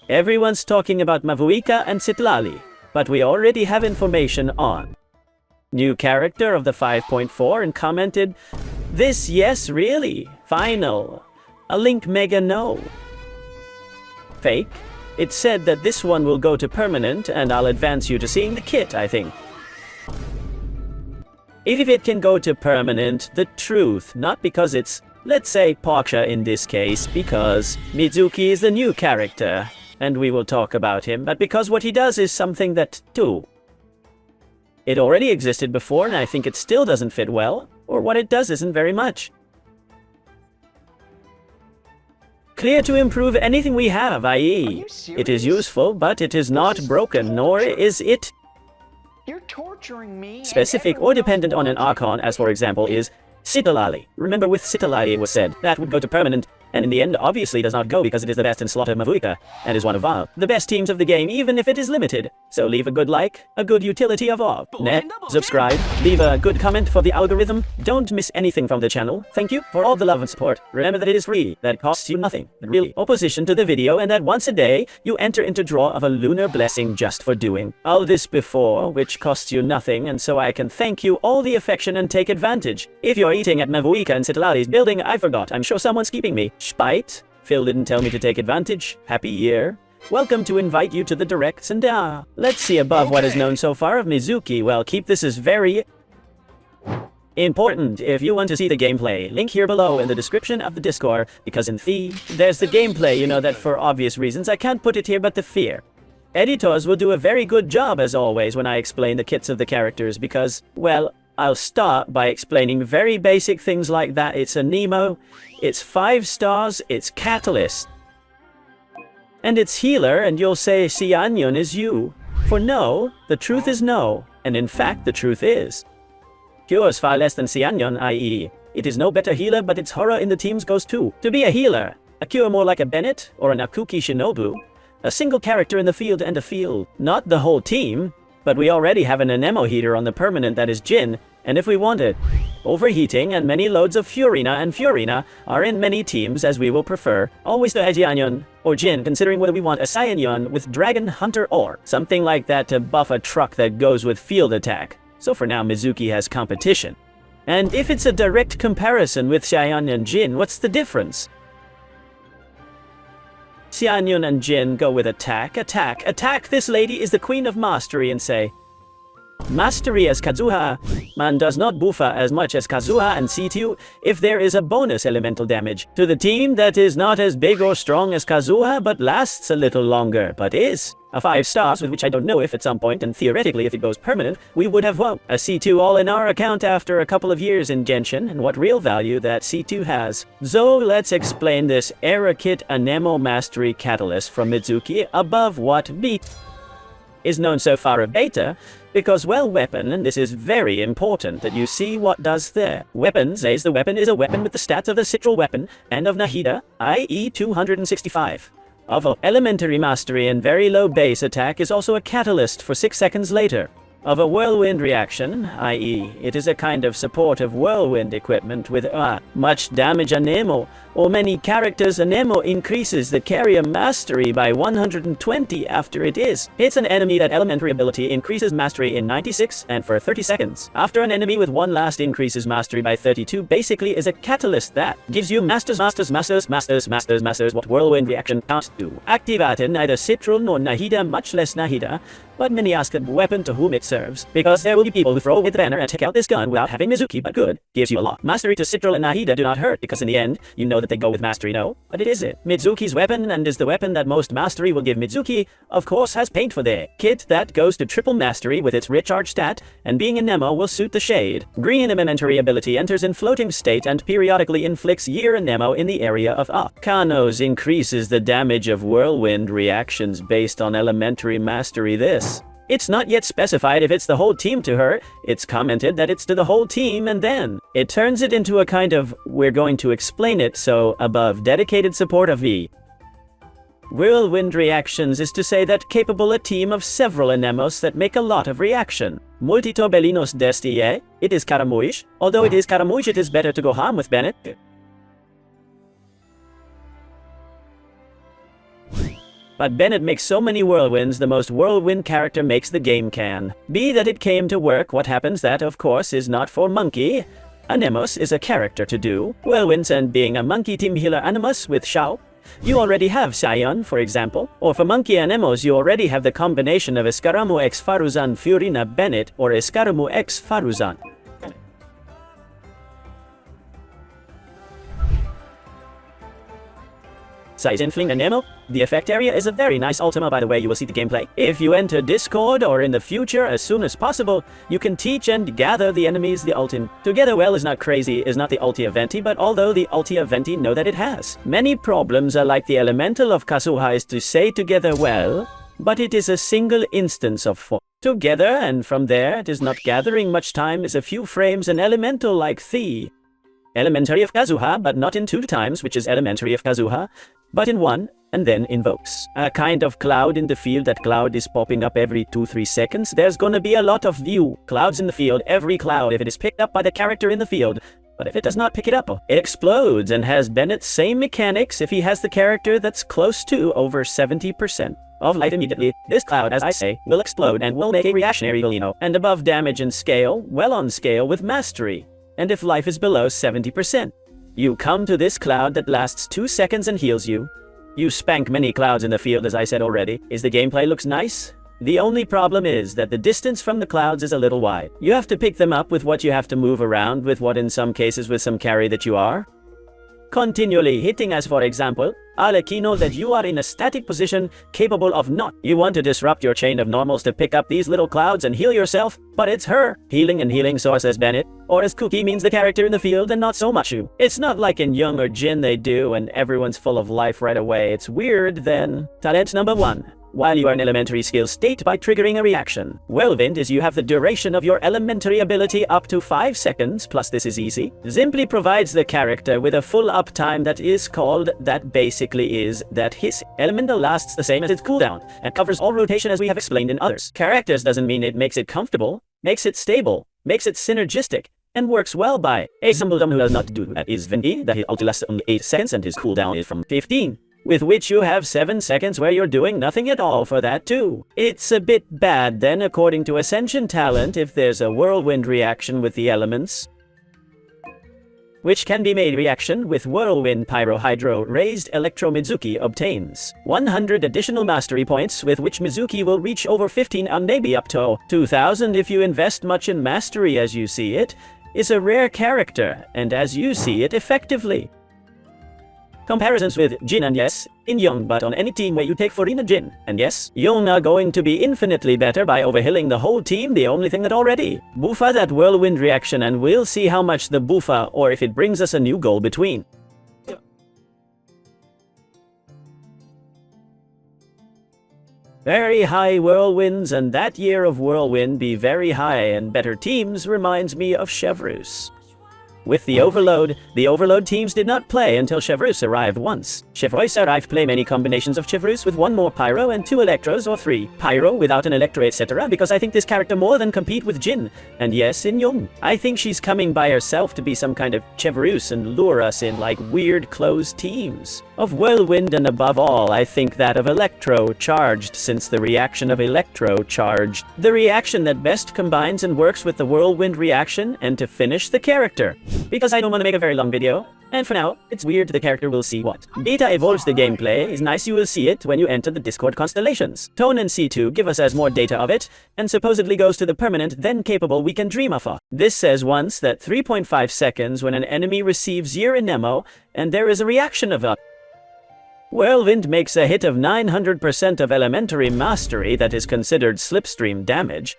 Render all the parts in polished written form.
Everyone's talking about Mavuika and Citlali, but we already have information on new character of the 5.4 and commented, "This yes really, final. A link mega no." Fake. It said that this one will go to permanent and I'll advance you to seeing the kit, I think. If it can go to permanent, the truth, not because it's, let's say, Poksha in this case, because Mizuki is the new character, and we will talk about him, but because what he does is something that, too, it already existed before and I think it still doesn't fit well, or what it does isn't very much. Clear to improve anything we have, i.e., it is useful, but it is not broken, nor is it You're torturing me. specific or dependent on an Archon, as for example is Citlali. Remember with Citlali it was said that would go to permanent, and in the end obviously does not go because it is the best in Slaughter Mavuika, and is one of the best teams of the game even if it is limited. So leave a good like, a good utility of all. Subscribe, leave a good comment for the algorithm. Don't miss anything from the channel. Thank you for all the love and support. Remember that it is free, that it costs you nothing, really. Opposition to the video, and that once a day you enter into draw of a lunar blessing just for doing all this before, which costs you nothing, and so I can thank you all the affection and take advantage. If you're eating at Mavuika and Citlali's building, I forgot, I'm sure someone's keeping me. Spite? Phil didn't tell me to take advantage. Happy year. Welcome to invite you to the directs and let's see above what is known so far of Mizuki. Well, keep this as very important if you want to see the gameplay. Link here below in the description of the Discord, because in there's the gameplay, you know that for obvious reasons I can't put it here, but the fear. Editors will do a very good job as always when I explain the kits of the characters because, well, I'll start by explaining very basic things like that. It's a Nemo, it's 5 stars, it's Catalyst, and it's Healer, and you'll say Xianyun is you. For no, the truth is no, and in fact the truth is Cure's far less than Xianyun, i.e. it is no better healer, but its horror in the teams goes too. To be a healer, a Cure more like a Bennett or an Akuki Shinobu, a single character in the field and a field, not the whole team. But we already have an Anemo heater on the permanent that is Jin, and if we want it, overheating and many loads of Furina and Furina are in many teams as we will prefer, always the Xianyun or Jin, considering whether we want a Xianyun with Dragon Hunter or something like that to buff a truck that goes with field attack. So for now Mizuki has competition. And if it's a direct comparison with Xianyun and Jin, what's the difference? Xianyun and Jin go with attack, attack, attack. This lady is the queen of mastery and say, mastery as Kazuha, man does not buffa as much as Kazuha and C2 if there is a bonus elemental damage to the team that is not as big or strong as Kazuha but lasts a little longer, but is a 5 stars with which I don't know if at some point, and theoretically if it goes permanent, we would have won a C2 all in our account after a couple of years in Genshin, and what real value that C2 has. So let's explain this Era Kit Anemo Mastery Catalyst from Mizuki above what B is known so far of beta, because well weapon, and this is very important that you see what does there. Weapon says the weapon is a weapon with the stats of the Citral weapon and of Nahida, i.e. 265. Of elementary mastery and very low base attack is also a catalyst for 6 seconds later. Of a whirlwind reaction, i.e. it is a kind of supportive whirlwind equipment with much damage Anemo, or many characters Anemo increases the carrier mastery by 120 after it hits an enemy. That elementary ability increases mastery in 96 and for 30 seconds. After an enemy with one last increases mastery by 32 basically is a catalyst that gives you masters what whirlwind reaction can't do. Activate neither Citral nor Nahida, much less Nahida, but many ask a weapon to whom it serves, because there will be people who throw away the banner and take out this gun without having Mizuki, but good, gives you a lot. Mastery to Citral and Nahida do not hurt, because in the end, you know that they go with mastery, no? But it is Mizuki's weapon, and is the weapon that most mastery will give Mizuki, of course has paint for their kit that goes to triple mastery with its rich arch stat, and being a Nemo will suit the shade. Green elementary ability enters in floating state and periodically inflicts year Nemo in the area of Kanos increases the damage of whirlwind reactions based on elementary mastery. It's not yet specified if it's the whole team to her. It's commented that it's to the whole team, and then it turns it into a kind of, we're going to explain it, so above dedicated support of V. Whirlwind reactions is to say that capable a team of several anemos that make a lot of reaction. Multitobelinos destie, it is Karamuish. Although it is Karamuish, it is better to go ham with Bennett. But Bennett makes so many whirlwinds, the most whirlwind character makes the game can. Be that it came to work, what happens that, of course, is not for monkey. Anemos is a character to do whirlwinds, and being a monkey team healer Anemos with Shao, you already have Sion, for example. Or for monkey Anemos, you already have the combination of Escaramu x Faruzan Furina Bennett or Escaramu x Faruzan. Size infling and ammo. The effect area is a very nice ultima, by the way. You will see the gameplay. If you enter Discord or in the future as soon as possible, you can teach and gather the enemies the ultim. Together well is not crazy, is not the ulti eventi, but although the ulti eventi know that it has. Many problems are like the elemental of Kazuha is to say together well, but it is a single instance of four. Together, and from there it is not gathering much time, is a few frames an elemental like the elementary of Kazuha, but not in 2 times, which is elementary of Kazuha, but in 1, and then invokes. A kind of cloud in the field. That cloud is popping up every 2-3 seconds. There's gonna be a lot of view clouds in the field. Every cloud, if it is picked up by the character in the field, but if it does not pick it up, it explodes, and has Bennett's same mechanics if he has the character that's close to over 70% of life immediately. This cloud, as I say, will explode and will make a reactionary Volino. And above damage and scale, well on scale with mastery. And if life is below 70%, you come to this cloud that lasts 2 seconds and heals you. You spank many clouds in the field, as I said already. Is the gameplay looks nice? The only problem is that the distance from the clouds is a little wide. You have to pick them up with what you have to move around with, what in some cases with some carry that you are continually hitting, as for example, Alekino, that you are in a static position capable of not. You want to disrupt your chain of normals to pick up these little clouds and heal yourself, but it's her. Healing and healing source as Bennett, or as Cookie means the character in the field and not so much you. It's not like in Young or Jin they do and everyone's full of life right away. It's weird then. Talent number 1. While you are in elementary skill state by triggering a reaction. Whirlwind is you have the duration of your elementary ability up to 5 seconds, plus this is easy. Simply provides the character with a full uptime that is called, that basically is, that his elemental lasts the same as its cooldown, and covers all rotation as we have explained in others. Characters doesn't mean it makes it comfortable, makes it stable, makes it synergistic, and works well by. A Sumbledom who does not do that is Vendi, that his ulti lasts only 8 seconds and his cooldown is from 15. With which you have 7 seconds where you're doing nothing at all for that too. It's a bit bad then, according to Ascension Talent, if there's a whirlwind reaction with the elements, which can be made reaction with whirlwind pyro hydro raised electro. Mizuki obtains 100 additional mastery points, with which Mizuki will reach over 15 and maybe up to 2000 if you invest much in mastery. As you see it, is a rare character, and as you see it effectively. Comparisons with Jin and yes, in Young, but on any team where you take Furina Jin, and yes, Young are going to be infinitely better by overhilling the whole team. The only thing that already buffa that whirlwind reaction, and we'll see how much the buffa or if it brings us a new goal between. Very high whirlwinds, and that year of whirlwind be very high and better teams reminds me of Chevreuse. With the Overload teams did not play until Chevreuse arrived once. Chevreuse arrived play many combinations of Chevreuse with 1 more Pyro and 2 Electros or 3 Pyro without an Electro, etc. because I think this character more than compete with Jin. And yes, in Young, I think she's coming by herself to be some kind of Chevreuse and lure us in like weird closed teams of Whirlwind, and above all I think that of Electro charged, since the reaction of Electro charged, the reaction that best combines and works with the Whirlwind reaction, and to finish the character. Because I don't want to make a very long video, and for now, it's weird the character will see what. Beta evolves the gameplay, is nice, you will see it when you enter the Discord constellations. Tone and C2 give us as more data of it, and supposedly goes to the permanent then capable we can dream of. This says once that 3.5 seconds when an enemy receives your Nemo, and there is a reaction of a Whirlwind makes a hit of 900% of elementary mastery that is considered slipstream damage.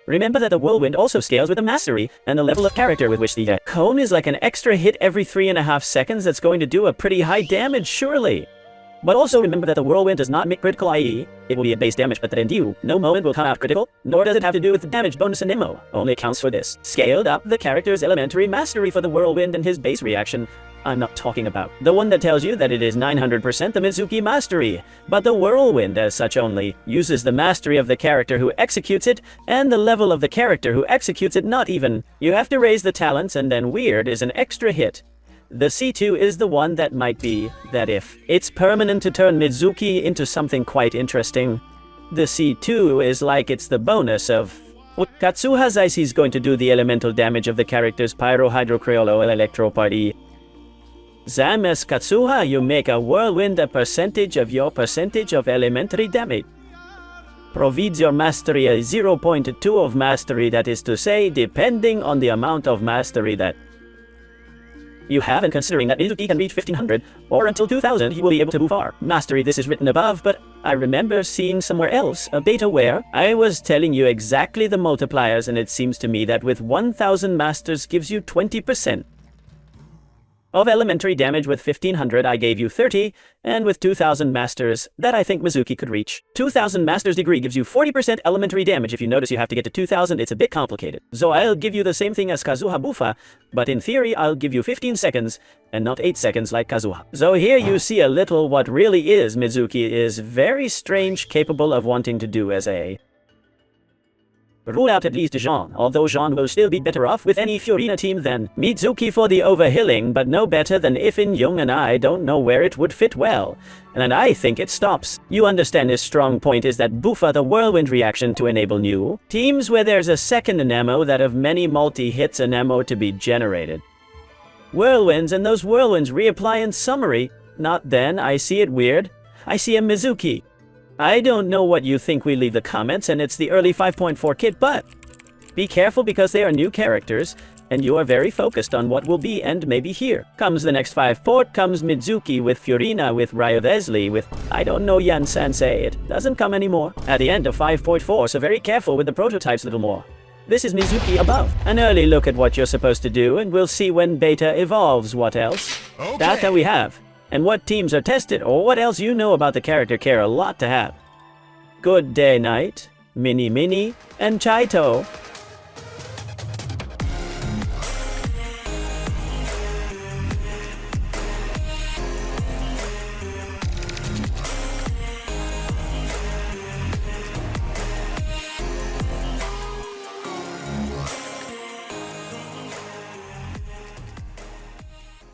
Remember that the Whirlwind also scales with the mastery and the level of character with which the cone is like an extra hit every 3.5 seconds that's going to do a pretty high damage surely. But also remember that the Whirlwind does not make critical, i.e. it will be a base damage, but that in you, no moment will come out critical, nor does it have to do with the damage bonus in Nemo. Only accounts for this. Scaled up the character's elementary mastery for the Whirlwind and his base reaction. I'm not talking about the one that tells you that it is 900% the Mizuki mastery, but the Whirlwind as such only uses the mastery of the character who executes it, and the level of the character who executes it not even. You have to raise the talents, and then weird is an extra hit. The C2 is the one that might be that if it's permanent to turn Mizuki into something quite interesting. The C2 is like it's the bonus of Katsuha says he's going to do the elemental damage of the character's Pyro Hydrocreolo Electro Party. Zam as Katsuha, you make a whirlwind a percentage of your percentage of elementary damage. Provides your mastery a 0.2 of mastery, that is to say, depending on the amount of mastery that you have, and considering that Mizuki can reach 1500, or until 2000 he will be able to move far. Mastery, this is written above, but I remember seeing somewhere else a beta where I was telling you exactly the multipliers, and it seems to me that with 1000 masters gives you 20% of elementary damage. With 1500 I gave you 30, and with 2000 masters, that I think Mizuki could reach. 2000 masters degree gives you 40% elementary damage. If you notice you have to get to 2000, it's a bit complicated. So I'll give you the same thing as Kazuha Bufa, but in theory I'll give you 15 seconds, and not 8 seconds like Kazuha. So here you see a little what really is Mizuki is very strange, capable of wanting to do as a rule out at least Jean, although Jean will still be better off with any Fiorina team than Mizuki for the overhilling, but no better than Ifin Young, and I don't know where it would fit well. And I think it stops. You understand his strong point is that Bufa the whirlwind reaction to enable new teams where there's a second Anemo that of many multi-hits Anemo to be generated. Whirlwinds, and those whirlwinds reapply in summary. Not then, I see it weird. I see a Mizuki. I don't know what you think, we leave the comments, and it's the early 5.4 kit, but be careful because they are new characters, and you are very focused on what will be, and maybe here comes the next 5 port, comes Mizuki with Fiorina, with Ryo Vesli, with, I don't know, Yan Sansei, it doesn't come anymore. At the end of 5.4, so very careful with the prototypes a little more. This is Mizuki above. An early look at what you're supposed to do, and we'll see when beta evolves. What else? Okay. Data we have. And what teams are tested, or what else you know about the character care a lot to have. Good day, night, Mini, and Chaito.